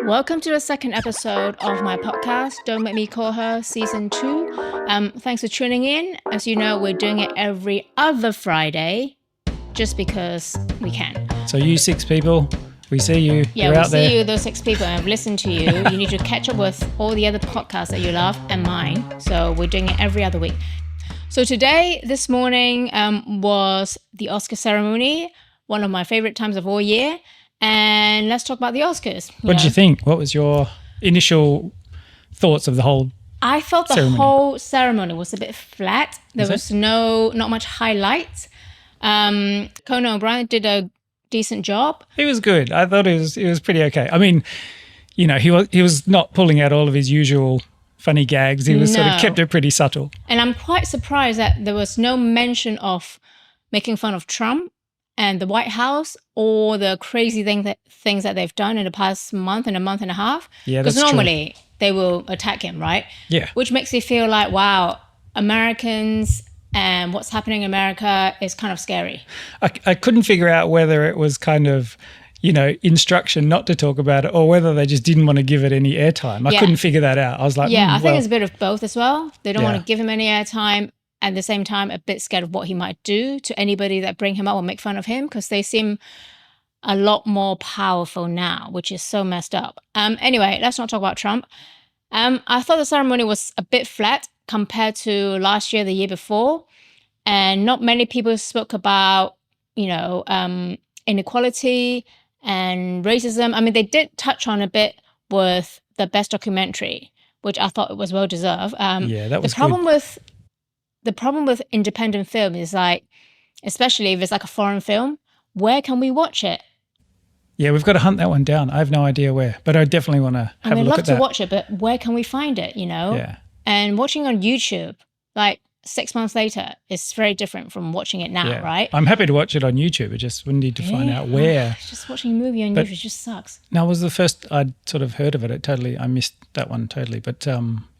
Welcome to the second episode of my podcast, Don't Make Me Call Her, Season 2. Thanks for tuning in. As you know, we're doing it every other Friday just because we can. So you 6 people, we see you. Yeah, You're we out there. see you, those 6 people, and I've listened to you. You need to catch up with all the other podcasts that you love and mine. So we're doing it every other week. So today, this morning, was the Oscar ceremony, one of my favorite times of all year. And let's talk about the Oscars. What did you think? What was your initial thoughts of the whole I felt the whole ceremony was a bit flat. There was not much highlight. Conan O'Brien did a decent job. He was good. I thought it was pretty okay. I mean, you know, he was not pulling out all of his usual funny gags. He was sort of kept it pretty subtle. And I'm quite surprised that there was no mention of making fun of Trump and the White House or the crazy things that they've done in the past month and a half. Yeah, that's true. Because normally they will attack him, right? Yeah. Which makes me feel like, wow, Americans and what's happening in America is kind of scary. I couldn't figure out whether it was kind of, you know, instruction not to talk about it or whether they just didn't want to give it any airtime. I couldn't figure that out. I was like, I think it's a bit of both as well. They don't want to give him any airtime. At the same time, a bit scared of what he might do to anybody that bring him up or make fun of him, because they seem a lot more powerful now, which is so messed up. Anyway, let's not talk about Trump. I thought the ceremony was a bit flat compared to last year, the year before. And not many people spoke about, you know, inequality and racism. I mean, they did touch on a bit with the best documentary, which I thought was well deserved. That was The problem with independent film is, like, especially if it's like a foreign film, where can we watch it? Yeah, we've got to hunt that one down. I have no idea where, but I definitely want to have a look at that. I'd love to watch it, but where can we find it, you know? Yeah. And watching on YouTube, like 6 months later, is very different from watching it now, right? I'm happy to watch it on YouTube. I just would need to find out where. Just watching a movie on YouTube just sucks. No, it was the first I'd sort of heard of it. I missed that one totally. But,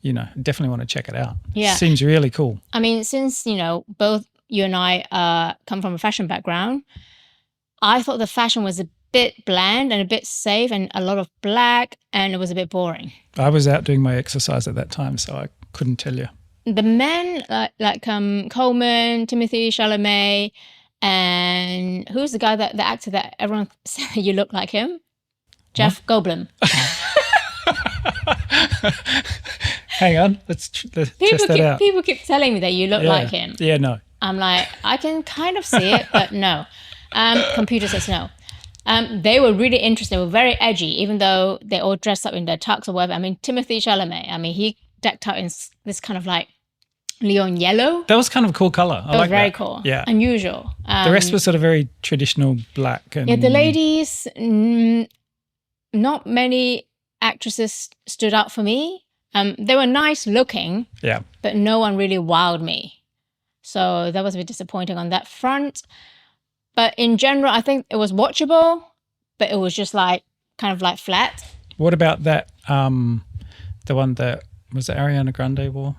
you know, definitely want to check it out. Yeah. Seems really cool. I mean, since, you know, both you and I come from a fashion background, I thought the fashion was a bit bland and a bit safe and a lot of black, and it was a bit boring. I was out doing my exercise at that time, so I couldn't tell you. The men, like Coleman, Timothée Chalamet, and who's the guy, the actor that everyone said you look like him? Jeff Goldblum. Hang on, let's test that out. People keep telling me that you look like him. Yeah, no. I'm like, I can kind of see it, but no. Computer says no. They were really interesting. They were very edgy, even though they all dressed up in their tux or whatever. I mean, Timothée Chalamet, he decked out in this kind of like neon yellow. That was kind of a cool color. I like that. Very cool. Yeah. Unusual. The rest was sort of very traditional black. And the ladies, not many actresses stood out for me. They were nice looking, but no one really wowed me. So that was a bit disappointing on that front. But in general, I think it was watchable, but it was just like kind of like flat. What about that, the one that was Ariana Grande wore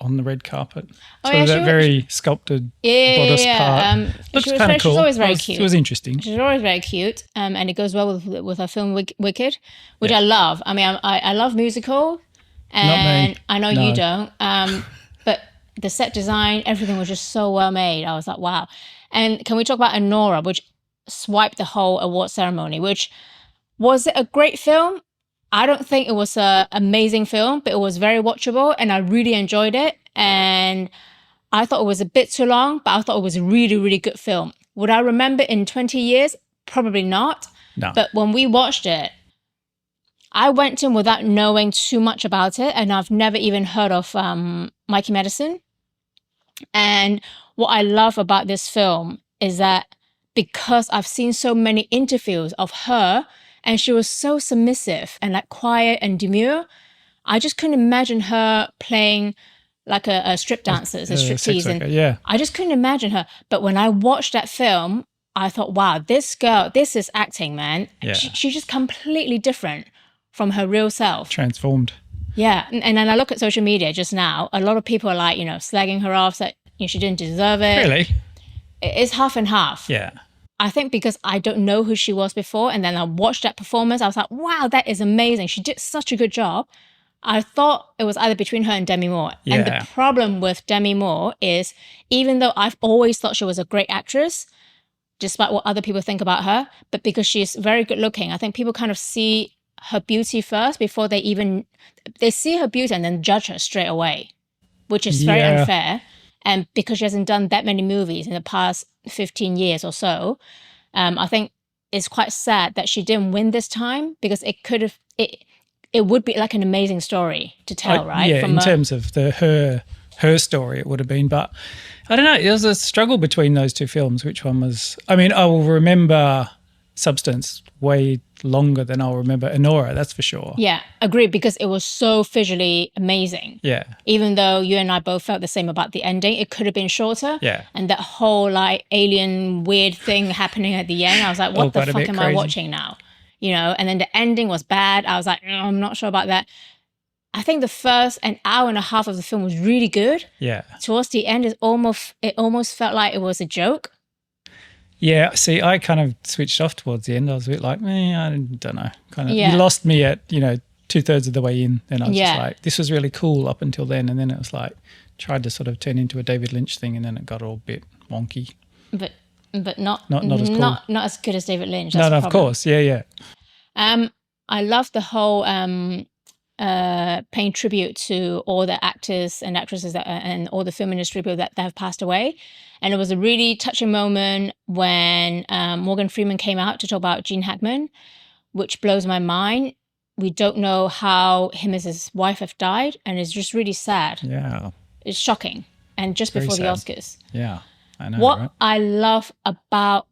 on the red carpet? So that very sculpted bodice part. Looks kind of cool. She's always very cute. It was interesting. She's always very cute, and it goes well with her film Wicked, which I love. I mean, I love musicals, and I know you don't. But the set design, everything was just so well made. I was like, wow. And can we talk about Anora, which swiped the whole award ceremony, which was it a great film? I don't think it was an amazing film, but it was very watchable and I really enjoyed it. And I thought it was a bit too long, but I thought it was a really, really good film. Would I remember it in 20 years? Probably not. No. But when we watched it, I went in without knowing too much about it, and I've never even heard of Mikey Madison. And what I love about this film is that because I've seen so many interviews of her and she was so submissive and like quiet and demure, I just couldn't imagine her playing like a strip dancer, a striptease. I just couldn't imagine her. But when I watched that film, I thought, wow, this girl, this is acting, man. Yeah. She's just completely different from her real self. Transformed. Yeah. And then I look at social media just now, a lot of people are like, you know, slagging her off, that she didn't deserve it. Really? It's half and half. Yeah. I think because I don't know who she was before, and then I watched that performance, I was like, wow, that is amazing. She did such a good job. I thought it was either between her and Demi Moore. Yeah. And the problem with Demi Moore is, even though I've always thought she was a great actress, despite what other people think about her, but because she's very good looking, I think people kind of see her beauty first before they see her beauty and then judge her straight away, which is very unfair. And because she hasn't done that many movies in the past 15 years or so, I think it's quite sad that she didn't win this time, because it would be like an amazing story to tell, right? Yeah, in terms of her story, it would have been. But I don't know, there was a struggle between those two films. Which one was... I mean, I will remember Substance way longer than I'll remember Anora, that's for sure. Yeah, agreed, because it was so visually amazing. Yeah. Even though you and I both felt the same about the ending, it could have been shorter. Yeah. And that whole like alien weird thing happening at the end, I was like, what the fuck am I watching now? You know, and then the ending was bad. I was like, I'm not sure about that. I think the first an hour and a half of the film was really good. Yeah. Towards the end, it almost felt like it was a joke. Yeah, see, I kind of switched off towards the end. I was a bit like, I don't know. You lost me at, 2/3 of the way in. Then I was just like, this was really cool up until then. And then it was like, tried to sort of turn into a David Lynch thing, and then it got all a bit wonky. But not as cool. Not as good as David Lynch. No, of course. Yeah. I love the whole paying tribute to all the actors and actresses and all the film industry people that have passed away. And it was a really touching moment when Morgan Freeman came out to talk about Gene Hackman, which blows my mind. We don't know how him and his wife have died, and it's just really sad. Yeah. It's shocking. And just before the Oscars. Yeah, I know, What right? I love about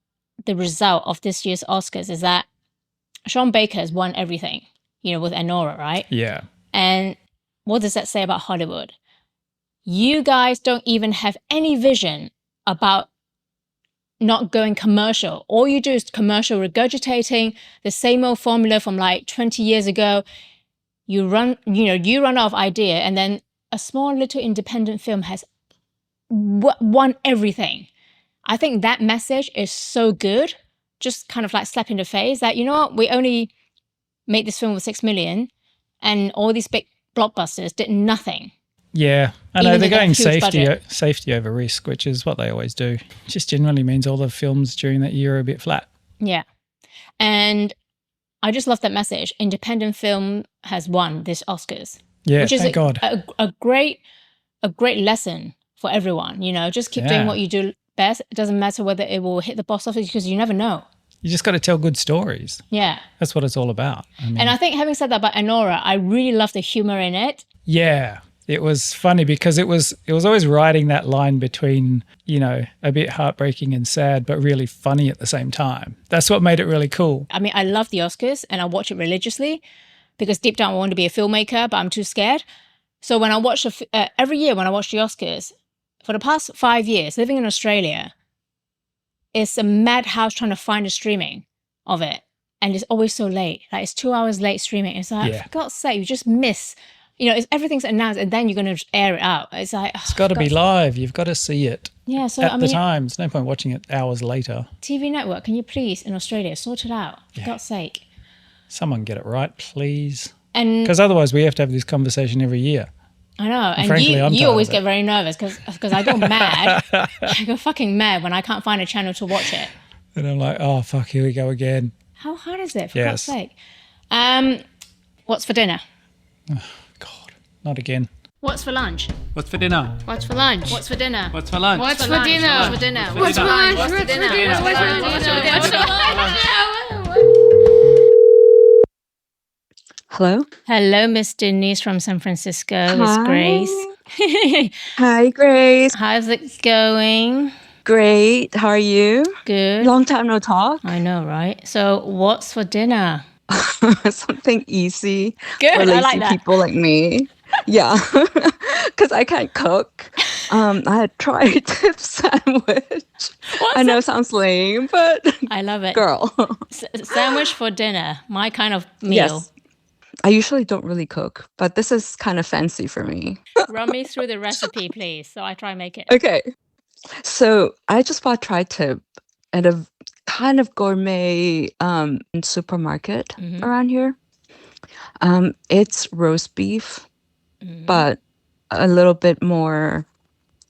the result of this year's Oscars is that Sean Baker has won everything, with Anora, right? Yeah. And what does that say about Hollywood? You guys don't even have any vision about not going commercial. All you do is commercial regurgitating the same old formula from like 20 years ago. You run out of idea, and then a small little independent film has won everything. I think that message is so good, just kind of like slap in the face that, we only made this film with 6 million, and all these big blockbusters did nothing. Yeah, I know they're going safety over risk, which is what they always do. It just generally means all the films during that year are a bit flat. Yeah, and I just love that message. Independent film has won this Oscars. Yeah, which is thank God. A great lesson for everyone. Just keep doing what you do best. It doesn't matter whether it will hit the box office, because you never know. You just got to tell good stories. Yeah. That's what it's all about. And I think, having said that about Anora, I really love the humor in it. Yeah. It was funny because it was always riding that line between, a bit heartbreaking and sad, but really funny at the same time. That's what made it really cool. I mean, I love the Oscars and I watch it religiously, because deep down I want to be a filmmaker, but I'm too scared. So when I watch every year when I watch the Oscars, for the past 5 years, living in Australia, it's a madhouse trying to find the streaming of it. And it's always so late. Like, it's 2 hours late streaming. It's like, for God's sake, you just miss. Everything's announced and then you're going to air it out. It's like, it's got to be live. You've got to see it. Yeah, so at the time. There's no point watching it hours later. TV network, can you please, in Australia, sort it out? For God's sake. Someone get it right, please. And because otherwise we have to have this conversation every year. I know. And frankly, you always get very nervous because I go mad. I go fucking mad when I can't find a channel to watch it. And I'm like, oh, fuck, here we go again. How hard is it, for God's sake? What's for dinner? Oh, God, not again. What's for lunch? What's for dinner? What's for lunch? What's for dinner? What's for lunch? What's for dinner? What's for dinner? What's for lunch? What's for dinner? What's for lunch? Hello? Hello, Miss Denise from San Francisco. It's Grace. Hi, Grace. How's it going? Great. How are you? Good. Long time no talk. I know, right? So what's for dinner? Something easy. Good. For lazy I like that. people like me. Yeah. Because I can't cook. I had tried tip sandwich. I know it sounds lame, but I love it. Girl. Sandwich for dinner. My kind of meal. Yes. I usually don't really cook, but this is kind of fancy for me. Run me through the recipe, please, so I try and make it. Okay. So I just bought tri-tip, and kind of gourmet supermarket around here. It's roast beef, but a little bit more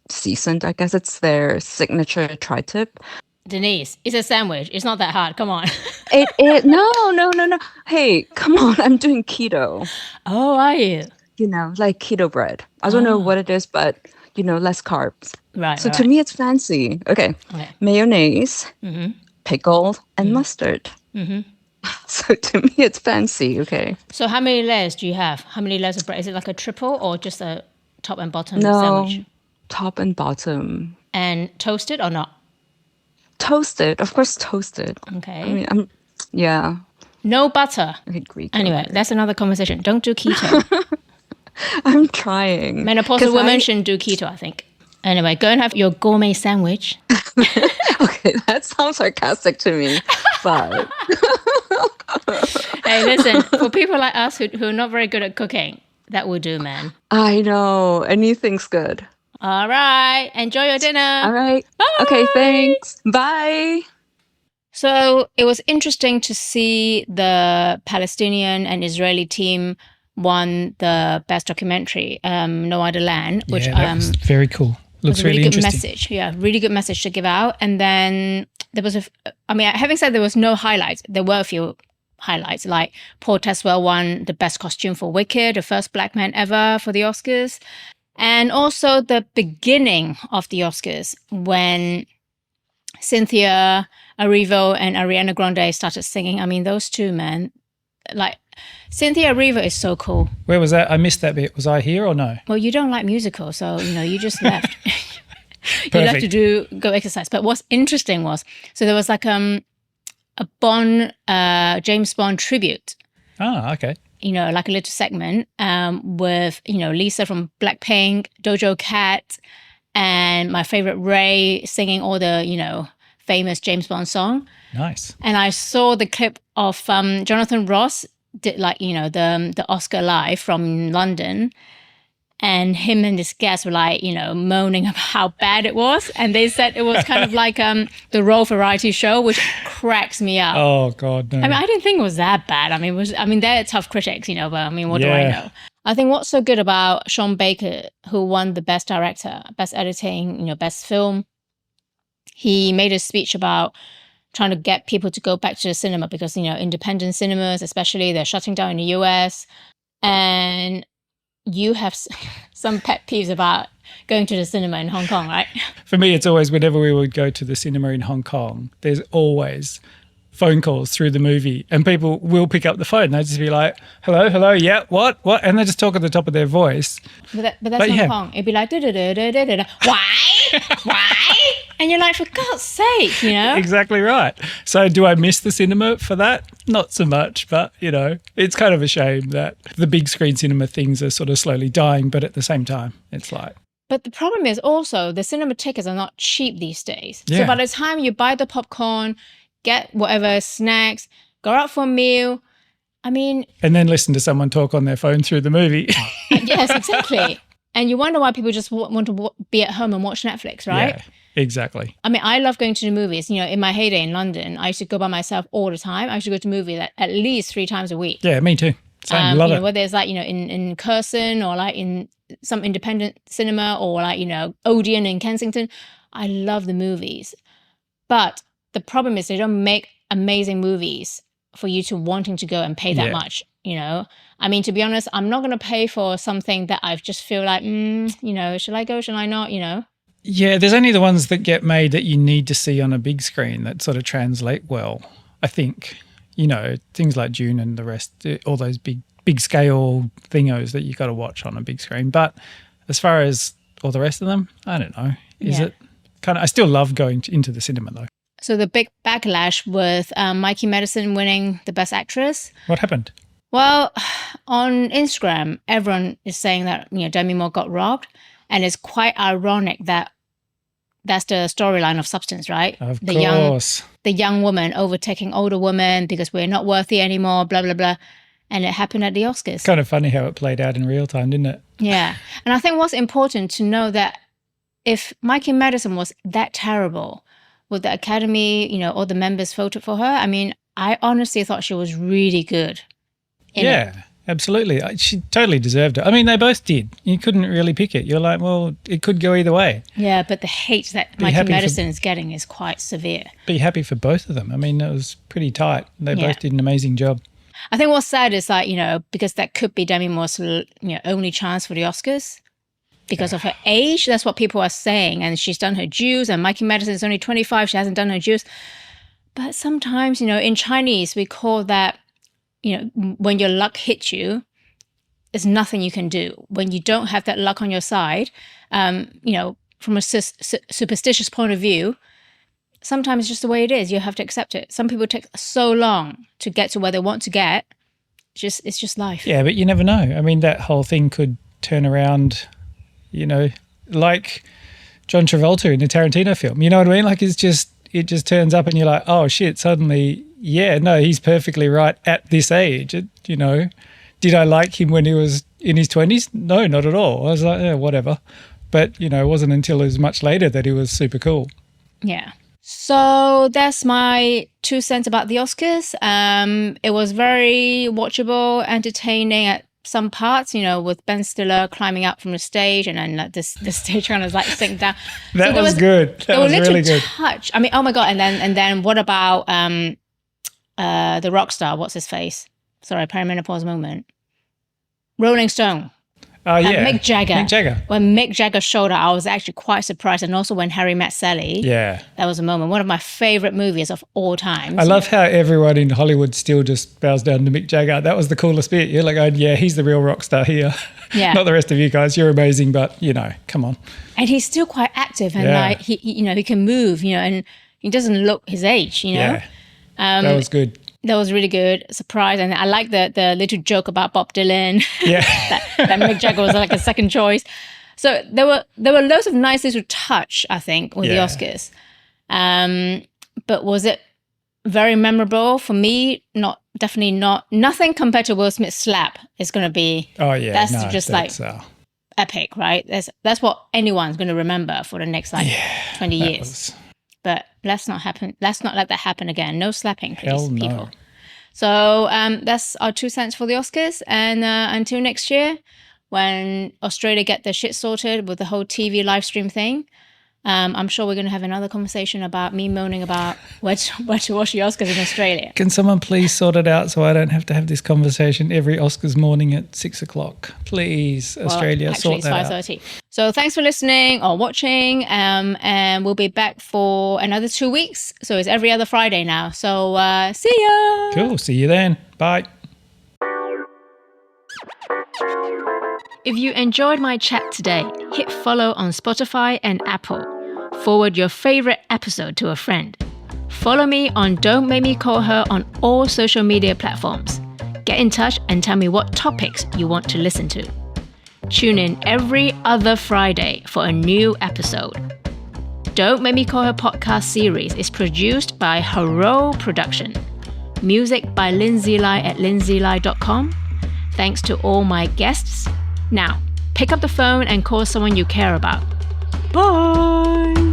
seasoned. I guess it's their signature tri-tip. Denise, it's a sandwich. It's not that hard. Come on. No. Hey, come on. I'm doing keto. Oh, are you? Like keto bread. I don't know what it is, but less carbs. Right. So to me, it's fancy. Okay. Mayonnaise, pickle, and mustard. So to me, it's fancy. Okay. So how many layers do you have? How many layers of bread? Is it like a triple or just a top and bottom No, sandwich? top and bottom. And toasted or not? Toasted, of course, toasted. Okay. I mean, yeah. No butter. Okay, Greek. Anyway, that's another conversation. Don't do keto. I'm trying. Menopausal women shouldn't do keto, I think. Anyway, go and have your gourmet sandwich. Okay, that sounds sarcastic to me, but... Hey, listen, for people like us who are not very good at cooking, that will do, man. I know. Anything's good. All right. Enjoy your dinner. All right. Bye. Okay, thanks. Bye. So it was interesting to see the Palestinian and Israeli team won the best documentary, No Other Land, which that was very cool. Looks really good interesting. message. Yeah, really good message to give out. And then there was having said there was no highlights, there were a few highlights, like Paul Teswell won the best costume for Wicked, the first black man ever for the Oscars. And also the beginning of the Oscars when Cynthia Erivo and Ariana Grande started singing. I mean, those two, man, like Cynthia Erivo is so cool. Where was that? I missed that bit. Was I here or no? Well, you don't like musicals, so, you just left. You left to go exercise. But what's interesting was, so there was like a James Bond tribute. Ah, okay. Like a little segment with, Lisa from Blackpink, Doja Cat, and my favorite Ray singing all the, famous James Bond song. Nice. And I saw the clip of Jonathan Ross did the Oscar Live from London. And him and this guest were moaning about how bad it was. And they said it was kind of like the Raw variety show, which cracks me up. Oh, God, no. I mean, I didn't think it was that bad. I mean, they're tough critics, but I mean, what do I know? I think what's so good about Sean Baker, who won the Best Director, Best Editing, Best Film, he made a speech about trying to get people to go back to the cinema because, independent cinemas, especially, they're shutting down in the US. And you have some pet peeves about going to the cinema in Hong Kong, right? For me, it's always whenever we would go to the cinema in Hong Kong, there's always phone calls through the movie and people will pick up the phone. They'll just be like, hello, yeah, what? And they just talk at the top of their voice. But that's Hong Kong. It'd be like, da-da-da-da-da-da. Why? And you're like, for God's sake, Exactly right. So do I miss the cinema for that? Not so much, but, it's kind of a shame that the big screen cinema things are sort of slowly dying, but at the same time, it's like... But the problem is also the cinema tickets are not cheap these days. Yeah. So by the time you buy the popcorn, get whatever snacks, go out for a meal, I mean... And then listen to someone talk on their phone through the movie. Yes, exactly. And you wonder why people just want to be at home and watch Netflix, right? Yeah. Exactly. I mean, I love going to the movies. In my heyday in London, I used to go by myself all the time. I used to go to movies at least 3 times a week. Yeah, me too. Same, love it. Whether it's in Curzon or in some independent cinema or Odeon in Kensington. I love the movies. But the problem is they don't make amazing movies for you to wanting to go and pay that much, I mean, to be honest, I'm not going to pay for something that I just feel like, should I go, should I not, Yeah, there's only the ones that get made that you need to see on a big screen that sort of translate well, I think. Things like Dune and the rest, all those big scale thingos that you got to watch on a big screen. But as far as all the rest of them, I don't know. Is it kind of? I still love going into the cinema though. So the big backlash with Mikey Madison winning the Best Actress. What happened? Well, on Instagram, everyone is saying that Demi Moore got robbed, and it's quite ironic that that's the storyline of Substance, right? Of course. The young woman overtaking older women because we're not worthy anymore, blah, blah, blah. And it happened at the Oscars. Kind of funny how it played out in real time, didn't it? Yeah. And I think what's important to know that if Mikey Madison was that terrible, with the Academy, you know, all the members voted for her. I mean, I honestly thought she was really good in it. Absolutely. She totally deserved it. I mean, they both did. You couldn't really pick it. You're like, well, it could go either way. Yeah, but the hate that Mikey Madison is getting is quite severe. Be happy for both of them. I mean, it was pretty tight. They both did an amazing job. I think what's sad is that, you know, because that could be Demi Moore's, you know, only chance for the Oscars because of her age. That's what people are saying. And she's done her dues, and Mikey Madison is only 25. She hasn't done her dues. But sometimes, you know, in Chinese, we call that, you know, when your luck hits you, there's nothing you can do. When you don't have that luck on your side, you know, from a superstitious point of view, sometimes it's just the way it is. You have to accept it. Some people take so long to get to where they want to get. It's just life. Yeah, but you never know. I mean, that whole thing could turn around, you know, like John Travolta in a Tarantino film. You know what I mean? Like it just turns up and you're like, oh shit, suddenly, yeah, no, he's perfectly right at this age. You know, did I like him when he was in his 20s? No, not at all. I was like, whatever. But, you know, it wasn't until it was much later that he was super cool. Yeah. So that's my 2 cents about the Oscars. It was very watchable, entertaining at some parts, you know, with Ben Stiller climbing up from the stage and then like the stage kind of like sink down. That was good. That was really good. Touch. I mean, oh my God. And then what about the rock star? What's his face? Sorry, perimenopause moment. Rolling Stone. Oh, yeah. Mick Jagger. Mick Jagger. When Mick Jagger showed up, I was actually quite surprised. And also when Harry Met Sally. Yeah. That was a moment. One of my favorite movies of all time. I love how everyone in Hollywood still just bows down to Mick Jagger. That was the coolest bit. You're like, oh, yeah, he's the real rock star here. Yeah. Not the rest of you guys. You're amazing, but, you know, come on. And he's still quite active and like, he you know, he can move, you know, and he doesn't look his age, you know. Yeah. That was good. That was really good. Surprise. And I like the little joke about Bob Dylan. Yeah. that Mick Jagger was like a second choice. So there were loads of nice little touch, I think, with the Oscars. But was it very memorable? For me, definitely not. Nothing compared to Will Smith's slap is going to be. Oh, yeah. That's epic, right? That's what anyone's going to remember for the next 20 years. But let's not let that happen again. No slapping, please, Hell no. people. So that's our 2 cents for the Oscars. And until next year, when Australia get their shit sorted with the whole TV live stream thing, I'm sure we're going to have another conversation about me moaning about where to watch the Oscars in Australia. Can someone please sort it out so I don't have to have this conversation every Oscars morning at 6 o'clock? Please, Australia, sort that out. Actually, it's 5:30. So thanks for listening or watching, and we'll be back for another 2 weeks. So it's every other Friday now. So see ya. Cool. See you then. Bye. If you enjoyed my chat today, hit follow on Spotify and Apple. Forward your favorite episode to a friend. Follow me on Don't Make Me Call Her on all social media platforms. Get in touch and tell me what topics you want to listen to. Tune in every other Friday for a new episode. Don't Make Me Call Her podcast series is produced by Haro Production. Music by Lindsay Lai at lindsayli.com. Thanks to all my guests. Now, pick up the phone and call someone you care about. Bye!